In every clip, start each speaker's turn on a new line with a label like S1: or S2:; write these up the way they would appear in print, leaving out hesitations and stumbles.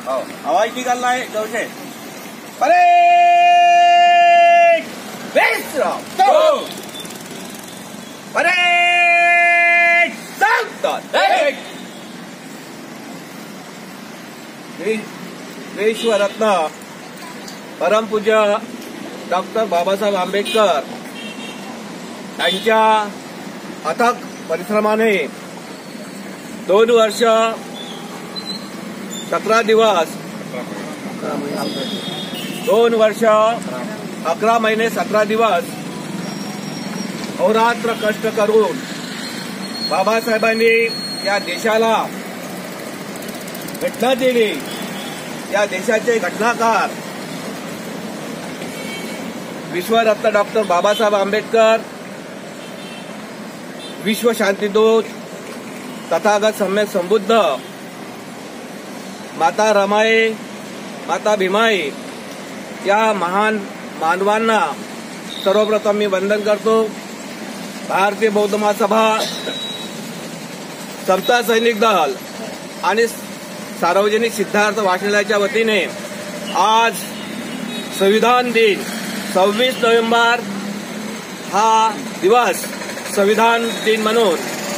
S1: आवाज निकालना है जोर से। अरे अरे विश्वरत्न परमपूज्य डॉक्टर बाबासाहेब आंबेडकर यांच्या अथक परिश्रमाने 2 वर्ष 17 दिवस 2 वर्ष 11 महिने 17 दिवस अहोरात्र कष्ट करून बाबासाहेबांनी या देशाला घटना दिली। या देशाचे घटनाकार विश्वरत्न डॉक्टर बाबासाहेब आंबेडकर, विश्व शांतीदूत, तथागत सम्यक संबुद्ध माता रमाई, माता भीमाई या महान मानवांना सर्वप्रथम मी वंदन करतो। भारतीय बौद्ध महासभा, समता सैनिक दल आणि सार्वजनिक सिद्धार्थ वाचनालयाच्या वतीने आज संविधान दिन 26 नोव्हेंबर हा दिवस संविधान दिन म्हणून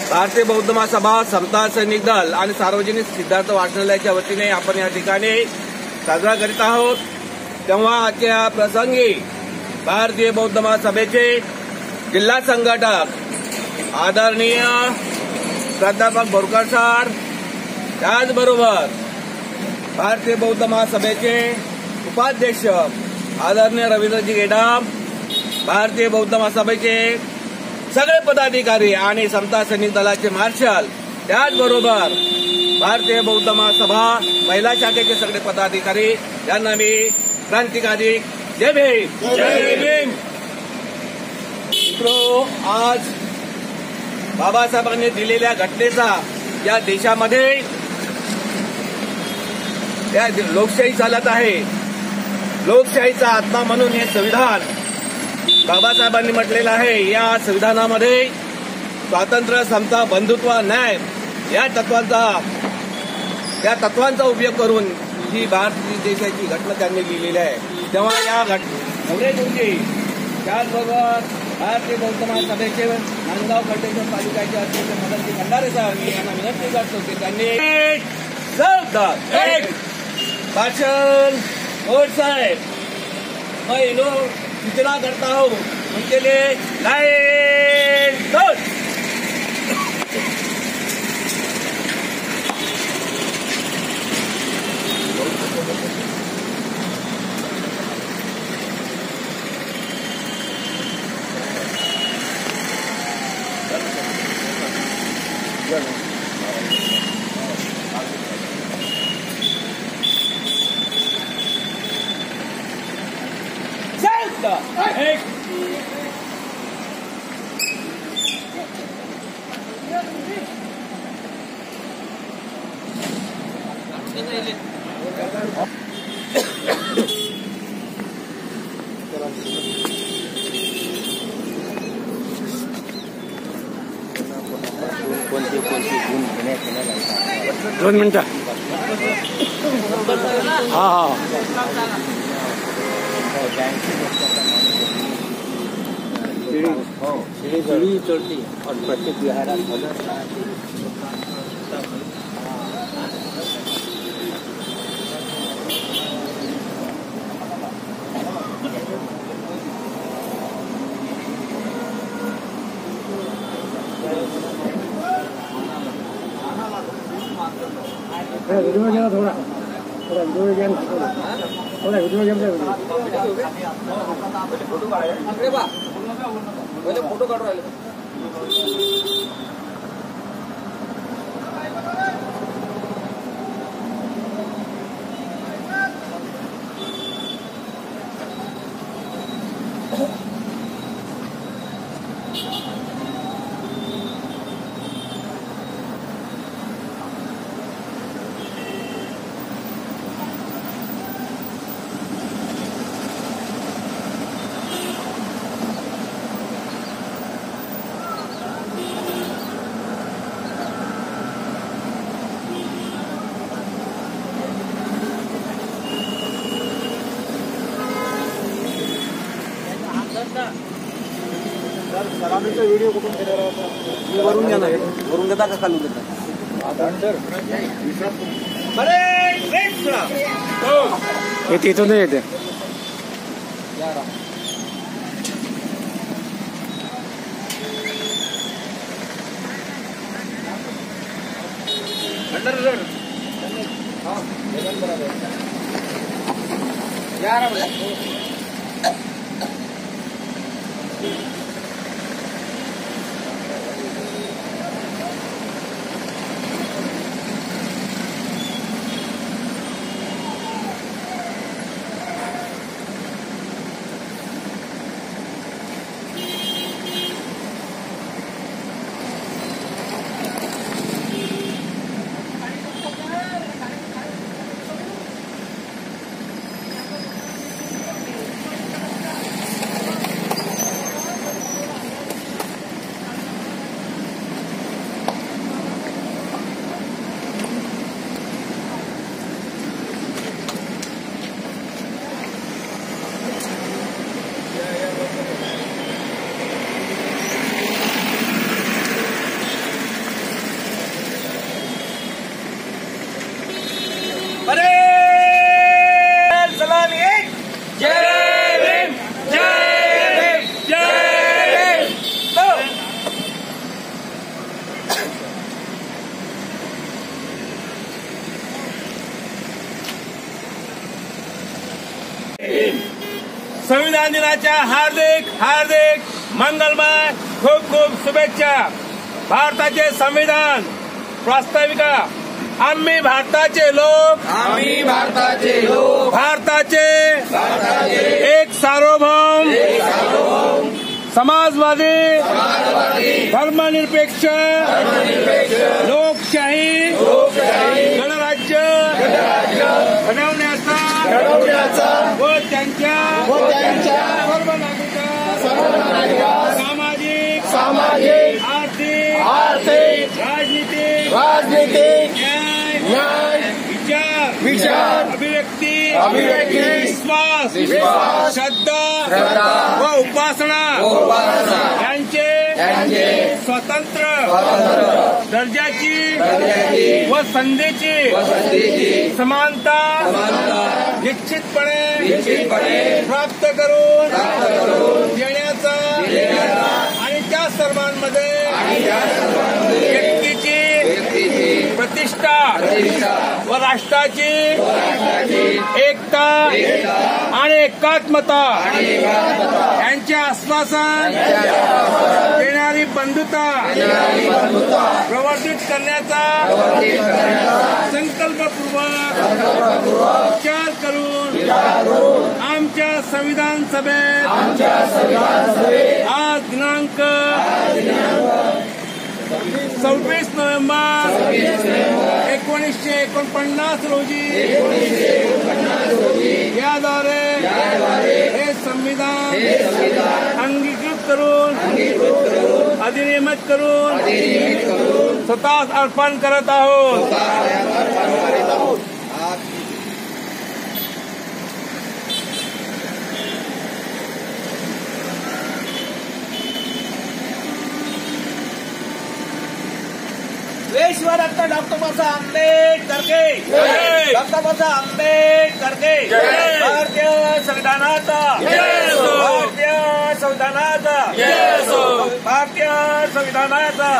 S1: भारतीय बौद्ध महासभा, समता सैनिक दल आणि सार्वजनिक सिद्धार्थ वाचनालयाच्या वतीने आपण या ठिकाणी साजरा करीत आहोत। तेव्हा आजच्या प्रसंगी भारतीय बौद्ध महासभेचे जिल्हा संघटक आदरणीय प्राध्यापक बोरकर सर, त्याचबरोबर भारतीय बौद्ध महासभेचे उपाध्यक्ष आदरणीय रवींद्रजी गेडाम, भारतीय बौद्ध महासभेचे सगळे पदाधिकारी आणि समता सैनिक दलाचे मार्शल, त्याचबरोबर भारतीय बौद्ध महासभा महिला शाखेचे सगळे पदाधिकारी यांना मी क्रांतिकारी जय भीम जय भीम। मित्रो, आज बाबासाहेबांनी दिलेल्या घटनेचा या देशामध्ये या लोकशाही चालत आहे। लोकशाहीचा आत्मा म्हणून हे संविधान बाबासाहेबांनी म्हटलेलं आहे। या संविधानामध्ये स्वातंत्र्य, समता, बंधुत्व, न्याय या तत्वांचा उपयोग करून ही भारतीय देशाची घटना त्यांनी लिहिलेली आहे। तेव्हा या घटनेची त्याचबरोबर भारतीय बौद्ध महासभेचे नांदगाव खंडेश्वर तालुक्याचे अध्यक्ष मदनजी भंडारे साहेब यांना विनंती करतो की त्यांनी एक भाषण और साहेब मैं इन्हों सूचना करता हूँ, उनके लिए लाइन दो। एक दोन मिनिटं हाँ सीढ़ी चढ़ती और प्रत्येक विहारा वीडियो में थोड़ा वीडियो गेम थोड़ा वीडियो गेम फोटो काढून राहिले। व्हिडिओ कुठून केलेला होता? वरून घ्या ना, वरून घेता का खालून घेता?
S2: येते इथून नाही येते.
S1: संविधान दिनाच्या हार्दिक हार्दिक मंगलमय खूप खूप शुभेच्छा. भारताचे संविधान प्रास्ताविका आम्ही भारताचे लोक,
S3: आम्ही भारताचे लोक,
S1: भारताचे एक सार्वभौम समाजवादी धर्मनिरपेक्ष लोकशाही गणराज्य घडवण्याचा व त्यांच्या सर्व नागरिकांना सामाजिक आर्थिक राजनीतिक न्याय विचार अभिव्यक्ती विश्वास श्रद्धा व उपासना यांचे स्वतंत्र दर्जाची व संधीची समानता निश्चितपणे प्राप्त करून देण्याचा आणि त्या सर्वांमध्ये व्यक्तीची प्रतिष्ठा व राष्ट्राची एकता आणि एकात्मता यांचे आश्वासन देणारी बंधुता प्रवर्धित करण्याचा संकल्पपूर्वक विचार करून आमच्या संविधान सभेत आज दिनांक 26 नोव्हेंबर 1949 रोजी याद्वारे हे संविधान अंगीकृत करून अधिनियमित करून स्वतः अर्पण करत आहोत.
S3: विश्व रत्न डॉक्टर बाबासाहेब आंबेडकर के डॉक्टर बाबासाहेब आंबेडकर के भारतीय संविधानाचा भारतीय संविधानाचा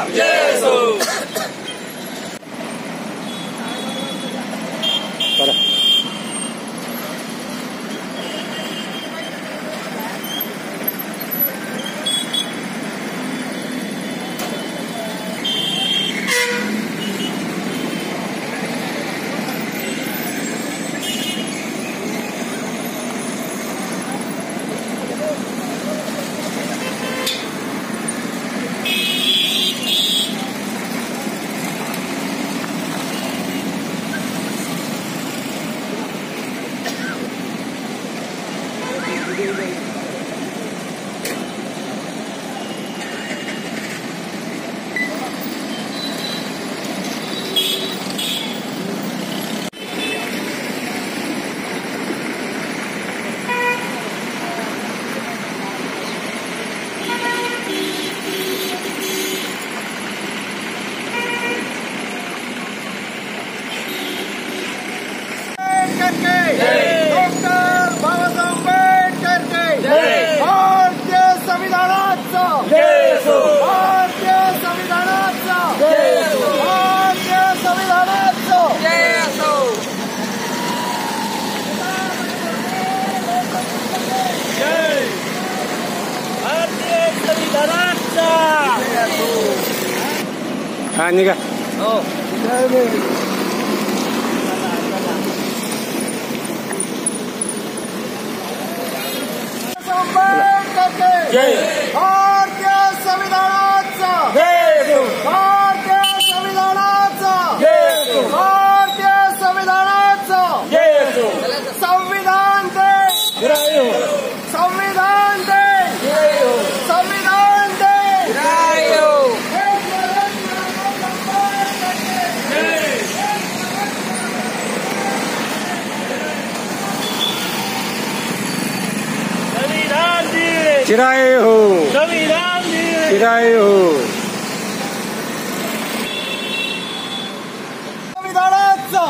S2: हा निघा.
S1: हो.
S3: भारतीय संविधानाचा भारतीय संविधानाचा भारतीय संविधानाचा संविधान दे संविधान दे संविधान दे संविधान दे
S2: चिराए हो
S3: संविधान दे
S2: चिराए हो
S3: संविधानाचा